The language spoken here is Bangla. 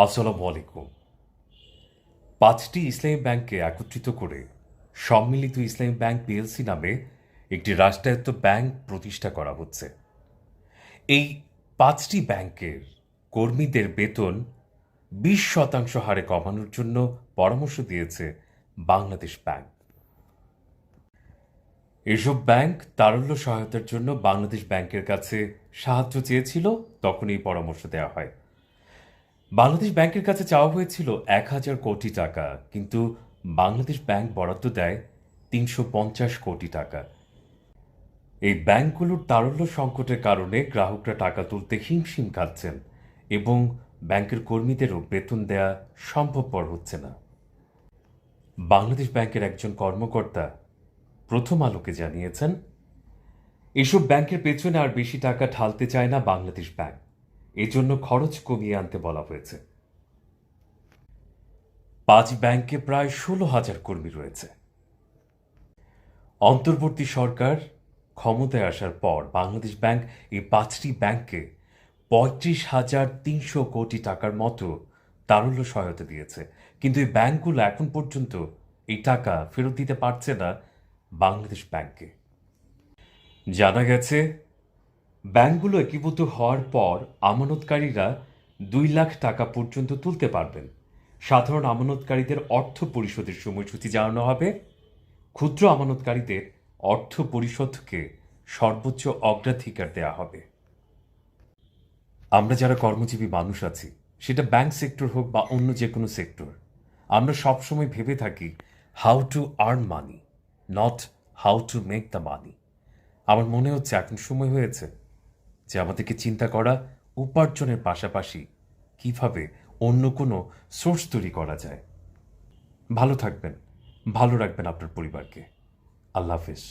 আসসালামু আলাইকুম। ৫টি ইসলামী ব্যাংককে একত্রিত করে সম্মিলিত ইসলামী ব্যাংক পিএলসি নামে একটি রাষ্ট্রায়ত্ত ব্যাংক প্রতিষ্ঠা করা হচ্ছে। এই ৫টি ব্যাংকের কর্মীদের বেতন ২০% হারে কমানোর জন্য পরামর্শ দিয়েছে বাংলাদেশ ব্যাংক। এসব ব্যাংক তারল্য সহায়তার জন্য বাংলাদেশ ব্যাংকের কাছে সাহায্য চেয়েছিল, তখন এই পরামর্শ দেওয়া হয়। বাংলাদেশ ব্যাংকের কাছে চাওয়া হয়েছিল ১,০০০ কোটি টাকা, কিন্তু বাংলাদেশ ব্যাংক বরাদ্দ দেয় ৩৫০ কোটি টাকা। এই ব্যাংকগুলোর তারল্য সংকটের কারণে গ্রাহকরা টাকা তুলতে হিমশিম খাচ্ছেন এবং ব্যাংকের কর্মীদেরও বেতন দেয়া সম্ভবপর হচ্ছে না। বাংলাদেশ ব্যাংকের একজন কর্মকর্তা প্রথম আলোকে জানিয়েছেন, এসব ব্যাংকের পেছনে আর বেশি টাকা ঢালতে চায় না বাংলাদেশ ব্যাংক, এজন্য খরচ কমিয়ে আনতে বলা হয়েছে। ৫ ব্যাংকে প্রায় ১৬,০০০ কর্মী রয়েছে। অন্তর্বর্তী সরকার ক্ষমতায় আসার পর বাংলাদেশ ব্যাংক এই ৫টি ব্যাংককে ৩৫,৩০০ কোটি টাকার মতো তারল্য সহায়তা দিয়েছে, কিন্তু এই ব্যাংকগুলো এখন পর্যন্ত এই টাকা ফেরত দিতে পারছে না বাংলাদেশ ব্যাংককে। জানা গেছে, ব্যাংকগুলো একীভূত হওয়ার পর আমানতকারীরা ২ লাখ টাকা পর্যন্ত তুলতে পারবেন। সাধারণ আমানতকারীদের অর্থ পরিশোধের সময়সূচি জানানো হবে। ক্ষুদ্র আমানতকারীদের অর্থ পরিশোধকে সর্বোচ্চ অগ্রাধিকার দেওয়া হবে। আমরা যারা কর্মজীবী মানুষ আছি, সেটা ব্যাংক সেক্টর হোক বা অন্য যে কোনো সেক্টর, আমরা সবসময় ভেবে থাকি how to earn money, not how to make the money. আমার মনে হচ্ছে এখন সময় হয়েছে যে আমাদেরকে চিন্তা করা উপার্জনের পাশাপাশি কিভাবে অন্য কোনো সোর্স তৈরি করা যায়। ভালো থাকবেন, ভালো রাখবেন আপনার পরিবারকে। আল্লাহ হাফেজ।